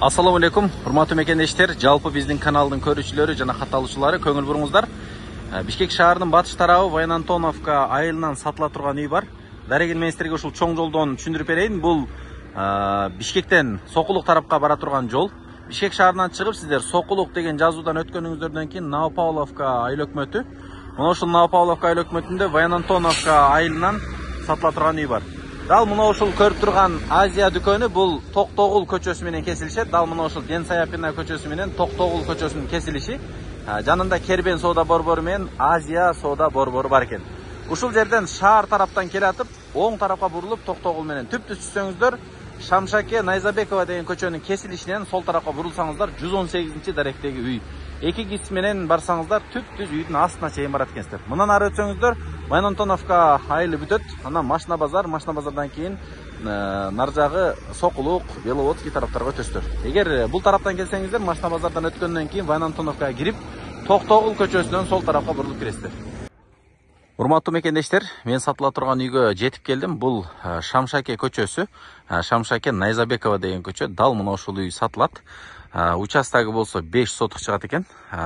Assalamu alaikum, hurmatly mekендештер. Жалпы биздин каналдын көрүүчүлөрү жана кат алуучулары көңүл буруңуздар. Бишкек шаарынын батыш тарабы Вайнантоновка айылынан сатыла турган үй бар. Дарегел мен силерге ушул чоң жолдон түшүндүрүп берейин. Бул Бишкектен Сокулук тарапка бара турган жол. Бишкек шаарынан чыгып сиздер Сокулук деген жазуудан өткөнүңүздөрдөн кийин Новопавловка айыл өкмөтү. Мына ушул Новопавловка айыл өкмөтүндө Вайнантоновка айылынан сатыла турган үй бар. Дал мына ушул көрүп турган Азия дүкөнү бул Токтогул көчөсү менен кесилишет. Дал мына ушул Ден Саяпина көчөсү менен Токтогул көчөсүнүн кесилиши. Жанында Кербен соода борбору менен Азия соода борбору бар экен. Ушул жерден шаар тараптан келатып, оң тарапка бурулуп Токтогул менен түптүз түшсөңүздөр, Шамшаке Найзабекова деген көчөнүн кесилишинен сол тарапка бурулсаңыздар 118-даректеги үй. Эки кис менен барсаңыздар түптүз үйдүн астына чейин барат экенсиздер. Мындан ары өтсөңүздөр Вайнантоновка айылы бүтөт. Анан машина базардан кийин нар жагы Сокулук, Беловодский тараптарга өтөсүздөр. Эгер бул тараптан келсеңиздер, машина базардан өткөндөн кийин Вайнантоновкага кирип, Токтогул көчөсүнөн сол тарапка бурулуп киресиздер. Урматтуу мекендештер, мен сатыла турган үйгө жетип келдим. Бул Шамшаке көчөсү, Шамшаке Найзабекова деген көчө. Дал мына ушул үй сатылат. Участогу болсо 5 соток чыгат экен.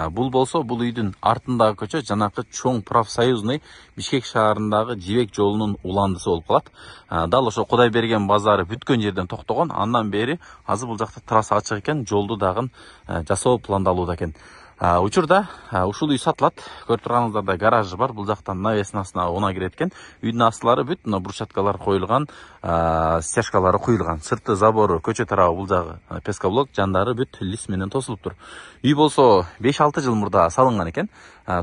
Бул болсо бул үйдүн артындагы көчө жанакы чоң профсоюзный Бишкек шаарындагы жибек жолунун уландысы болуп калат. Дал ошо Кудай берген базары бүткөн жерден токтогон. Андан бери азыр бул жакта трасса ачык экен, жолду дагы жасоо пландалууда экен. Учурда ушул үй сатылат. Көрүп турганыңыздардай гаражы бар. Бул жактан навестин астына она кирет экен. Үйдүн астылары бүт мына брусчаткалар коюлган, стяжкалары куюлган. Сырты забору, көчө тарабы бул жагы пескоблок, жандары бүт лист менен тосулуптур. Үй болсо 5-6 жыл мурда салынган экен.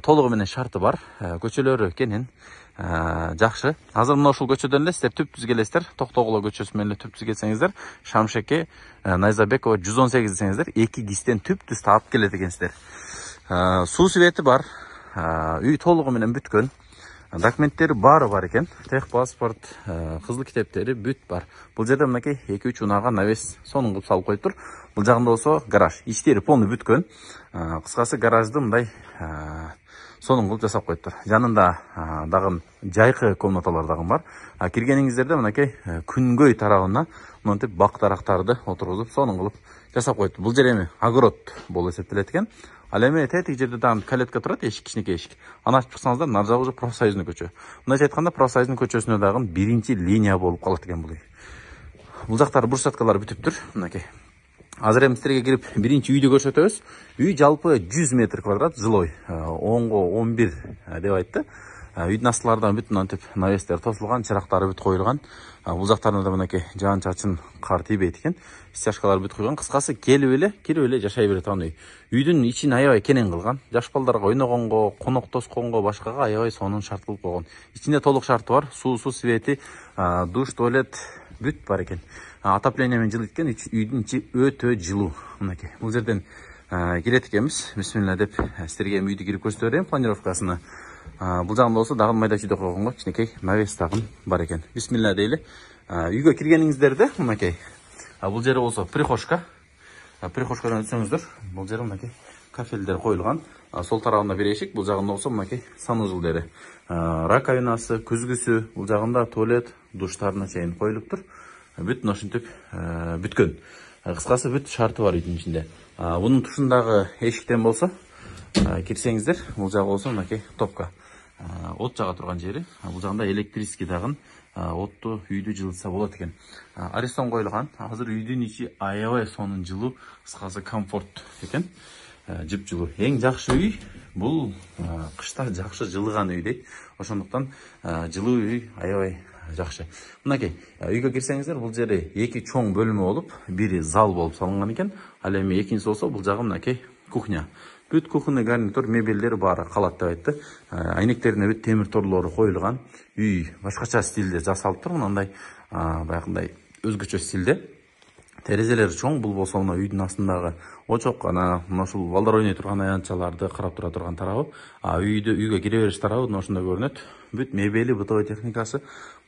Толугу менен шарты бар. Көчөлөрү кенен, жакшы. Азыр мына ушул көчөдөн эле сиздер түптүз келесиздер. Токтогул көчөсү менен эле түптүз келсеңиздер, Шамшаке Найзабекова 118 десеңиздер, эки кистен түптүз таап келет экенсиздер. Суу свети бар. Үй толугу менен бүткөн. Документтери баары бар экен. Тех паспорт, кызыл китептери бүт бар. Бул жерде мынакей 2-3 унага навес сонун кылып салып коюптур. Бул жагында болсо гараж. Иштери полный бүткөн. Кыскасы гаражды мындай сонун кылып жасап коюптур. Жанында дагы жайкы комнаталар дагы бар. Киргениңиздерде мынакей күнгөй тарабына мынтип бак дарактарды отургузуп сонун кылып жасап коюптур. Бул жер эми огород болуп эсептелет экен. Ал эми тетик жерде дагы калетка турат, эшик, кичинекей эшик. Аны ачып чыксаңыздар, нар жагы уже профсоюзный көчө. Мындайча айтканда, профсоюзный көчөсүнө дагы биринчи линия болуп калат экен бул үй. Бул жактары брусчаткалар бүтүптүр, мынакей. Азыр эми силерге кирип биринчи үйдү көрсөтөбүз. Үй жалпы 100 метр квадрат, жилой. 10го 11 деп айтты. Үйдүн астылардан бүт мынтип навестер тосулган, чырактары бүт коюлган. Бул жактарында мынакей жаан чачын кар тийбейт экен. Стяжкалар бүт койгон. Кыскасы кирип эле жашай берет аны үй. Үйдүн ичин аябай кенен кылган. Жаш балдарга ойногонго, конок тосконго, башкага аябай сонун шарт кылып койгон. Ичинде толук шарты бар. Суу свети, душ, туалет бүт бар экен. Отопление менен жылыйт экен. Үйдүн ичи өтө жылуу. Мынакей. Бул жерден кирет экенбиз. Бисмилла деп силерге үйдү кирип көрсөтөп берейин планировкасына. Бул жагында болсо дагы майда чүйдө койгонго кичинекей навес дагы бар экен. Бисмилла дейли. Үйгө киргениңиздерде мынакей. Бул жери болсо прихожка. Прихожкадан өтсөңүздөр, бул жери мынакей кафелдер коюлган. Сол тарабында бир эшик, бул жагында болсо мынакей санузулдери. Раковинасы, күзгүсү, бул жагында туалет, душтарына чейин коюлуптур. Бүт ошентип бүткөн. Кыскасы бүт шарты бар үйдүн ичинде. Бунун тушундагы эшиктен болсо кирсеңиздер, бул жагы болсо мынакей топка. От жага турган жери. Бул жагында электрический дагы отту үйдү жылытса болот экен. Аристон коюлган. Азыр үйдүн ичи аябай сонун жылуу, кыскасы комфорт экен. Жып жылуу. Эң жакшы үй бул кышта жакшы жылыган үй дейт. Ошондуктан жылуу үй аябай жакшы. Мынакей үйгө кирсеңиздер, бул жери эки чоң бөлмө болуп, бири зал болуп салынган экен. Ал эми экинчиси болсо бул жагы мынакей кухня. Бүт кухонный гарнитур, мебелдер баары калат деп айтты. Айнектерине бүт темир торлору коюлган. Үй башкача стилде жасалыптыр, мындай баягындай өзгөчө стилде. Терезелери чоң, бул болсо мына үйдүн астындагы очок, мына ушул балдар ойной турган аянтчаларды карап тура турган тарабы. Үйгө кире бериш тарабы мына ошондой көрүнөт. Бүт мебели, бытовой техникасы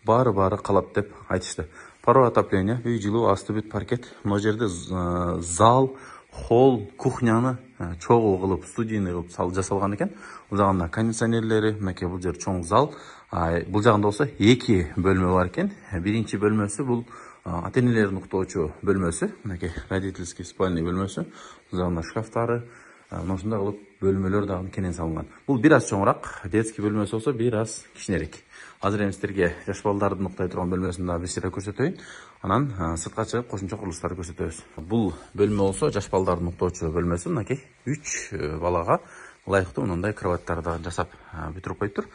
баары калат деп айтышты. Паровой отопление, үй жылуу, асты бүт паркет. Мына жерде зал, холл, кухняны чогуу кылып, студийный кылып жасалган экен. Бул жагында кондиционерлери, мынакей бул жер чоң зал. Бул жагында болсо эки бөлмө бар экен. Биринчи бөлмөсү бул ата-энелердин уктоочу бөлмөсү, мынакей родительский спальный бөлмөсү. Бул жагында шкафтары, ушундай кылып бөлмөлөр дагы кенен салынган. Бул бир аз чоңураак, детский бөлмөсү болсо бир аз кичинерээк. Азыр эми сиздерге жаш балдардын уктай турган бөлмөсүн дагы бир сыйра көрсөтөйүн. Анан сыртка чыгып кошумча курулуштарды көрсөтөбүз. Бул бөлмө болсо жаш балдардын уктоочу бөлмөсү, мынакей 3 балага ылайыктуу мындай кроваттарды жасап бүтүрүп коюптур.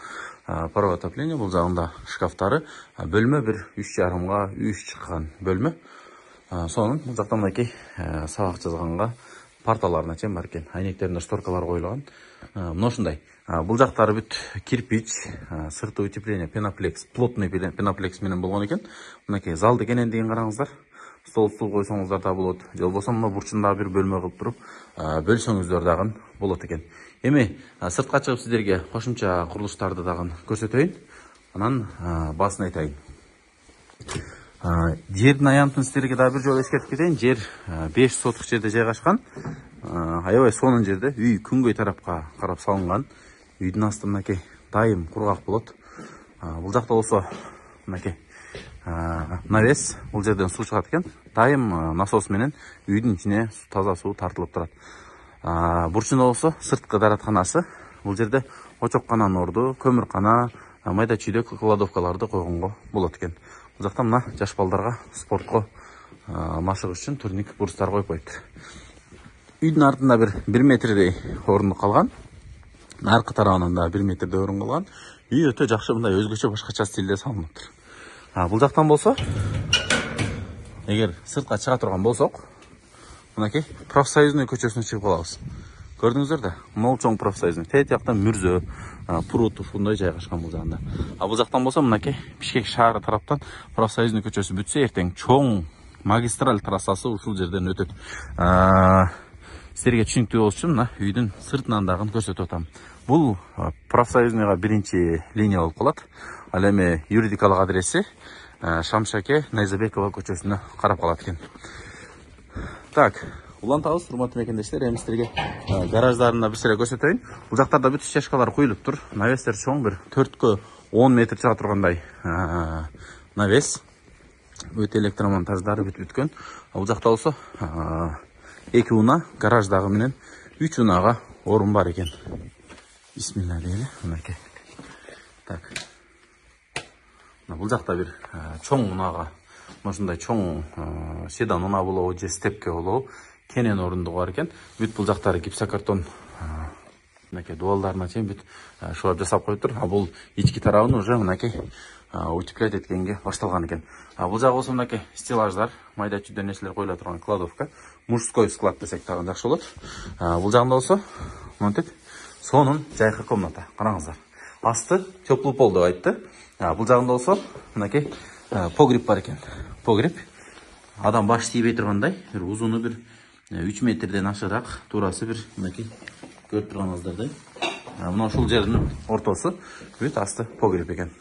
Паровое отопление, бул жагында шкафтары, бөлмө бир 3,5га 3 чыккан бөлмө. Сонун бул жакта мынакей сабак жазганга парталарына чейин бар экен. Айнектерине шторкалар коюлган. Мына ушундай. Бул жактары бүт кирпич, сырты утепление, пеноплекс, плотный пеноплекс менен болгон экен. Мынакей залды кенендигин караңыздар. Стол койсоңуздар да болот. Же болбосо мына бурчунда бир бөлмө кылып туруп, бөлсөңүздөр дагы болот экен. Эми сыртка чыгып сиздерге кошумча курулуштарды дагы көрсөтөйүн. Анан баасын айтайын. Жердин аянтын сиздерге дагы бир жолу эскертип кетейин. Жер 5 соток жерде жайгашкан. Аябай сонун жерде, үй күнгөй тарапка карап салынган. Үйдүн асты мынакей дайым кургак болот. Бул жакта болсо мынакей навес, бул жерден суу чыгат экен. Дайым насос менен үйдүн ичине таза суу тартылып турат. Бурчунда болсо сырткы даратканасы. Бул жерде очоккананын орду, көмүркана, майда чүйдө кладовкаларды койгонго болот экен. Бул жакта мына жаш балдарга спортко машыгыш үчүн турник бурустар коюп коюптур. Үйдүн артында бир 1 метрдей орун калган. Аркы тарабынан да 1 метрдей орун калган. Үй өтө жакшы, мындай өзгөчө башкача стилде салыныптыр. Бул жактан болсо, эгер сыртка чыга турган болсок, мынакей профсоюзный көчөсүнө чыгып калабыз. Көрдүңүздөр да, мол чоң профсоюзный. Тет жактан Мүрзө, Пурутов мындай жайгашкан бул жагында. Бул жактан болсо мынакей Бишкек шаары тараптан профсоюзный көчөсү бүтсө, эртең чоң магистраль трассасы ушул жерден өтөт. Сиздерге түшүнүктүү болуш үчүн мына үйдүн сыртынан дагы көрсөтүп атам. Бул профсоюзныйга биринчи линия болуп калат. Ал эми юридикалык адреси Шамшаке Найзабекова көчөсүнө карап калат экен. Так, улантабыз, урматтуу мекендештер, эми сиздерге гараждарында бир сыйра көрсөтөйүн. Бул жактарда бүт стяжкалар коюлуптур. Навестер чоң, бир 4кө 10 метр чыга тургандай навес. Өтө электромонтаждары бүткөн. Бул жакта болсо 2 уна, гараждагы менен 3 унага орун бар экен. Бисмилла дейли, мынакей. Так. Бул жакта бир чоң унага, ушундай чоң седан уна болобу, же степке болобу, кенен орундугу бар экен. Бүт бул жактары гипсокартон мынакей дуалдарына чейин бүт шулап жасап коюптур. Бул ички тарабын уже мынакей утеплять эткенге башталган экен. Бул жагы болсо мынакей стеллаждар, майда чүйдө нерселер коюла турган кладовка, мужской склад десек дагы жакшы болот. Бул жагында болсо монтип сонун жайкы комната. Караңыздар. Асты теплый пол деп айтты. Бул жагында болсо мынакей погреб бар экен. Погреб адам баш тийбей тургандай, бир узуну бир 3 метрден ашыраак, туурасы бир мынакей көрүп турганыңыздардай. Мына ушул жердин ортосу бүт асты погреб экен.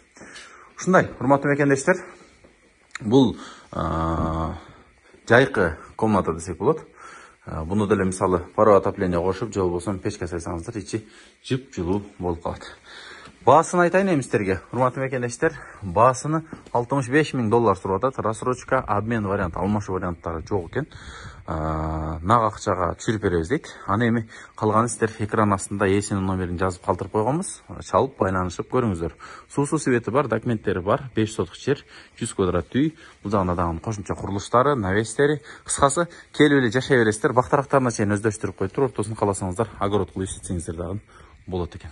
Ушундай, урматтуу мекендештер, бул жайкы комната десек болот. Буну деле мисалы паровое отопление кошуп, же болбосо печке сайсаңыздар, ичи жып-жылуу болуп калат. Баасын айтайын эми сиздерге, урматтуу мекендештер, баасыны $65 000 туруп атат. Рассрочка, обмен вариант, алмашуу варианттары жок экен. Нак акчага түшүрүп беребиз дейт. Аны эми калганы сиздер экран астында ээсинин номерин жазып калтырып койгонбуз. Чалып байланышып көрүңүздөр. Суусу свети бар, документтери бар, 5 соток жер, 100 квадрат үй. Бул жагында дагы кошумча курулуштары, навестери, кыскасы келип эле жашай бересиздер. Бактарактарына чейин өздөштүрүп коюптур. Ортосун кааласаңыздар огород кылып ишетсеңиздер дагы болот экен.